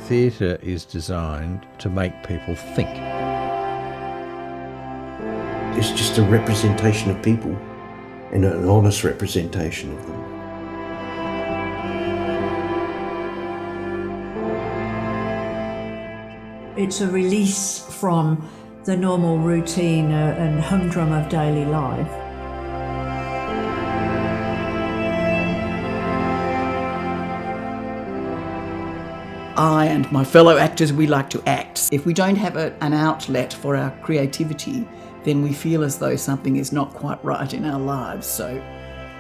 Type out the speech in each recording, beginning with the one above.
Theatre is designed to make people think. It's just a representation of people, and an honest representation of them. It's a release from the normal routine and humdrum of daily life. I and my fellow actors, we like to act. If we don't have an outlet for our creativity, then we feel as though something is not quite right in our lives. So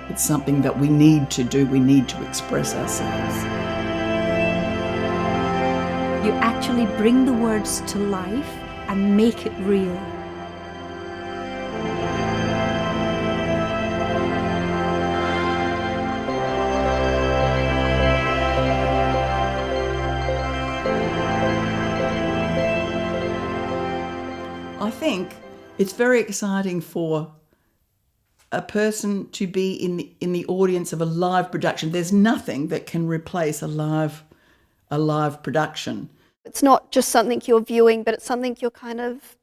it's something that we need to do, we need to express ourselves. You actually bring the words to life and make it real. I think it's very exciting for a person to be in the audience of a live production. There's nothing that can replace a live production. It's not just something you're viewing, but it's something you're kind of,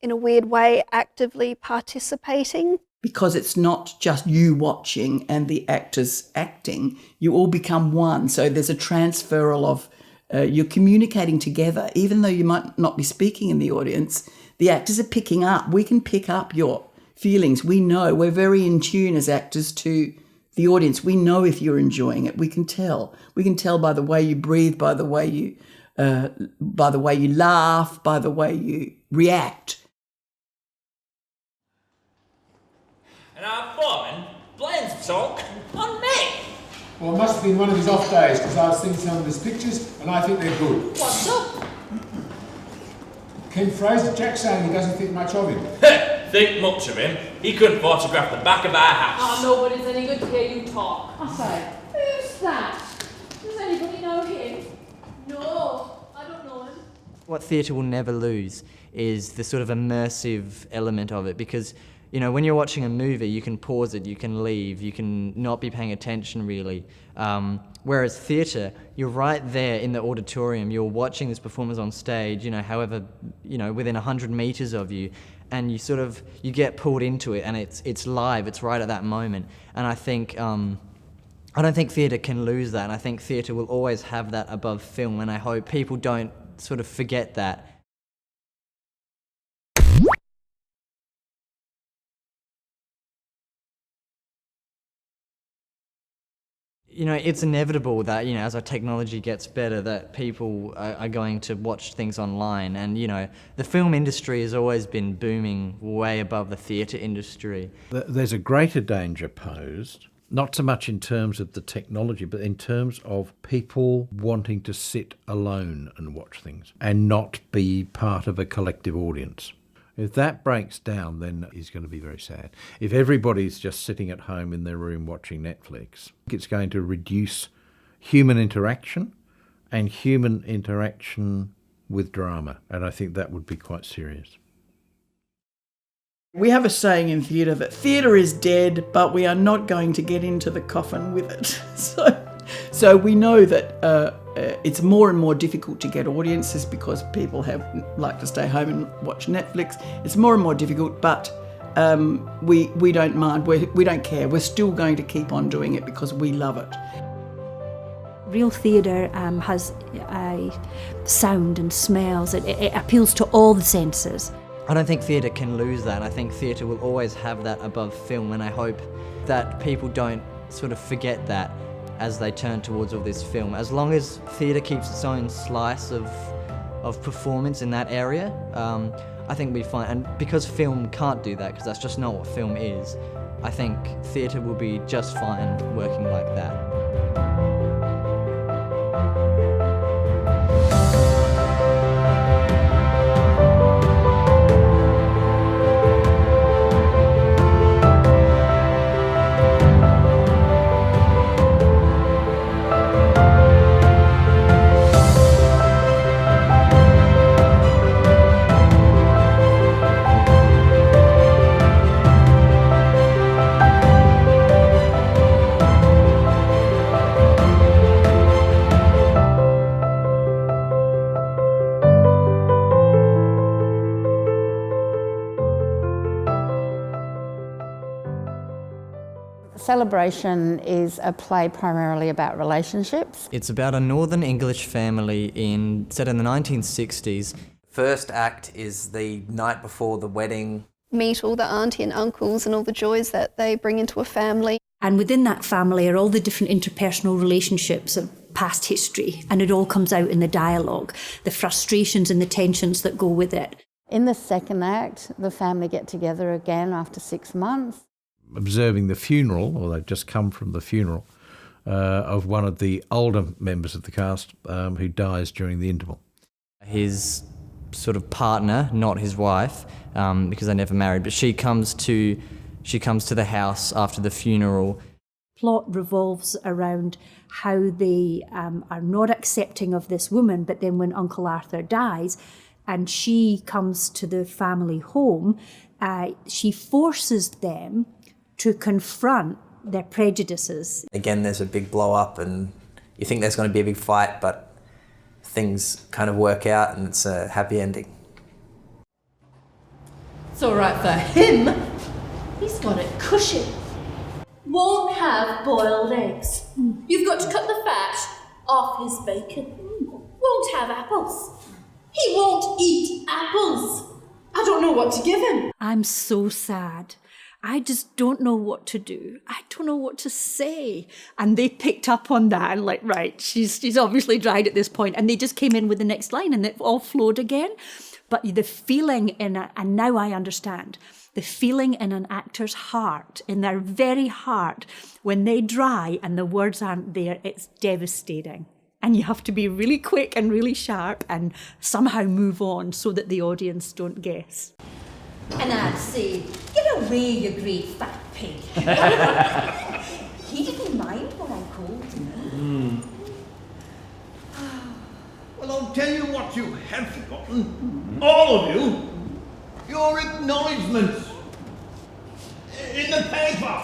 in a weird way, actively participating. Because it's not just you watching and the actors acting, you all become one. So there's a transferal of, you're communicating together. Even though you might not be speaking in the audience, the actors are picking up. We can pick up your feelings. We know, we're very in tune as actors to the audience. We know if you're enjoying it. We can tell. We can tell by the way you breathe, by the way you laugh, by the way you react. And our foreman blames talk on me. Well, it must have been one of his off days, because I was seeing some of his pictures and I think they're good. What's up? Ken Fraser, Jack's saying he doesn't think much of him. Think much of him? He couldn't photograph the back of our house. Oh, nobody's any good to hear you talk. I say, who's that? Does anybody know him? No, I don't know him. What theatre will never lose is the sort of immersive element of it, because, you know, when you're watching a movie, you can pause it, you can leave, you can not be paying attention really. Whereas theatre, you're right there in the auditorium, you're watching this performance on stage, you know, however, you know, within 100 metres of you, and you get pulled into it, and it's live, it's right at that moment. And I think, I don't think theatre can lose that, and I think theatre will always have that above film, and I hope people don't sort of forget that. You know, it's inevitable that, you know, as our technology gets better, that people are going to watch things online. And, you know, the film industry has always been booming way above the theatre industry. There's a greater danger posed, not so much in terms of the technology, but in terms of people wanting to sit alone and watch things and not be part of a collective audience. If that breaks down, then it's going to be very sad. If everybody's just sitting at home in their room watching Netflix, it's going to reduce human interaction and human interaction with drama. And I think that would be quite serious. We have a saying in theatre that theatre is dead, but we are not going to get into the coffin with it. So we know that it's more and more difficult to get audiences because people like to stay home and watch Netflix. It's more and more difficult, but we don't mind. We don't care. We're still going to keep on doing it because we love it. Real theatre has sound and smells. It appeals to all the senses. I don't think theatre can lose that. I think theatre will always have that above film, and I hope that people don't sort of forget that as they turn towards all this film. As long as theatre keeps its own slice of performance in that area, I think we'll be fine. And because film can't do that, because that's just not what film is, I think theatre will be just fine working like that. Celebration is a play primarily about relationships. It's about a Northern English family set in the 1960s. First act is the night before the wedding. Meet all the auntie and uncles and all the joys that they bring into a family. And within that family are all the different interpersonal relationships of past history, and it all comes out in the dialogue, the frustrations and the tensions that go with it. In the second act, the family get together again after 6 months. Observing the funeral, or they've just come from the funeral, of one of the older members of the cast who dies during the interval. His sort of partner, not his wife, because they never married, but she comes to the house after the funeral. Plot revolves around how they are not accepting of this woman, but then when Uncle Arthur dies and she comes to the family home, she forces them to confront their prejudices. Again, there's a big blow up and you think there's going to be a big fight, but things kind of work out and it's a happy ending. It's all right for him. He's got it cushy. Won't have boiled eggs. You've got to cut the fat off his bacon. Won't have apples. He won't eat apples. I don't know what to give him. I'm so sad. I just don't know what to do. I don't know what to say. And they picked up on that and like, right, she's obviously dried at this point. And they just came in with the next line and it all flowed again. But the feeling and now I understand, the feeling in an actor's heart, in their very heart, when they dry and the words aren't there, it's devastating. And you have to be really quick and really sharp and somehow move on so that the audience don't guess. And I'd say, get away, you great fat pig. He didn't mind what I called him. Well, I'll tell you what you have forgotten, all of you, your acknowledgements in the paper.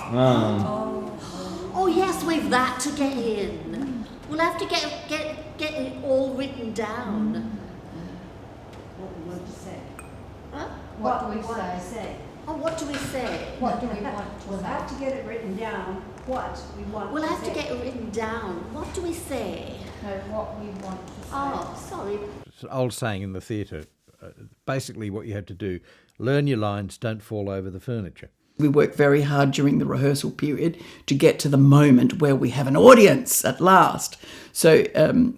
Oh yes, we've that to get in. We'll have to get it all written down. What do we want to say? Huh? What do we say? Oh, what do we say? What do we want to We'll have to get it written down, what we want We'll to have to say. get it written down. What do we say? No, what we want to say. Oh, sorry. It's an old saying in the theatre. Basically what you had to do, learn your lines, don't fall over the furniture. We work very hard during the rehearsal period to get to the moment where we have an audience at last. So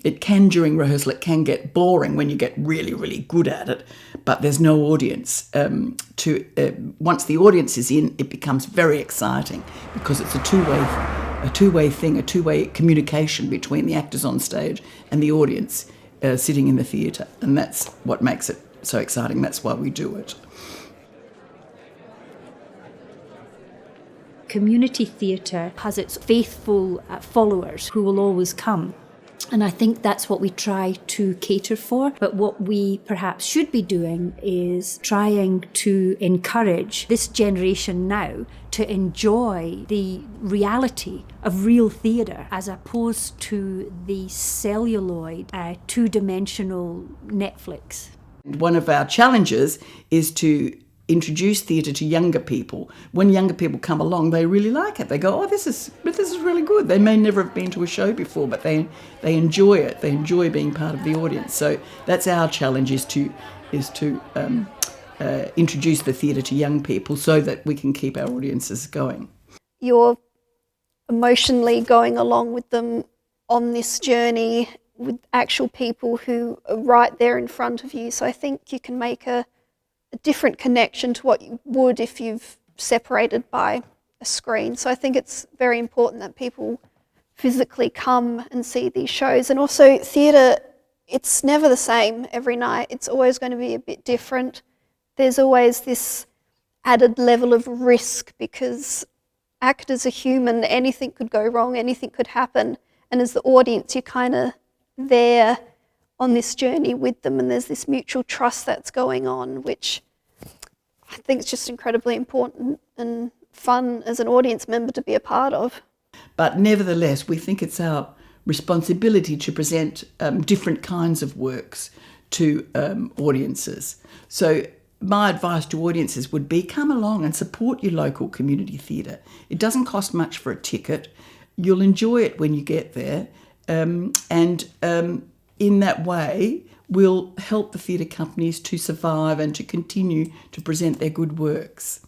it can, during rehearsal, it can get boring when you get really, really good at it, but there's no audience. Once the audience is in, it becomes very exciting because it's a two-way thing, a two-way communication between the actors on stage and the audience sitting in the theatre, and that's what makes it so exciting. That's why we do it. Community theatre has its faithful followers who will always come. And I think that's what we try to cater for. But what we perhaps should be doing is trying to encourage this generation now to enjoy the reality of real theatre as opposed to the celluloid, two-dimensional Netflix. One of our challenges is to introduce theatre to younger people. When younger people come along, they really like it. They go, oh, this is really good. They may never have been to a show before, but they enjoy it. They enjoy being part of the audience. So that's our challenge, is to introduce the theatre to young people so that we can keep our audiences going. You're emotionally going along with them on this journey with actual people who are right there in front of you. So I think you can make a different connection to what you would if you've separated by a screen. So I think it's very important that people physically come and see these shows. And also theatre, it's never the same every night. It's always going to be a bit different. There's always this added level of risk because actors are human. Anything could go wrong, anything could happen. And as the audience, you're kind of there on this journey with them, and there's this mutual trust that's going on, which I think is just incredibly important and fun as an audience member to be a part of. But nevertheless, we think it's our responsibility to present different kinds of works to audiences. So my advice to audiences would be come along and support your local community theatre. It doesn't cost much for a ticket. You'll enjoy it when you get there. In that way, we'll help the theatre companies to survive and to continue to present their good works.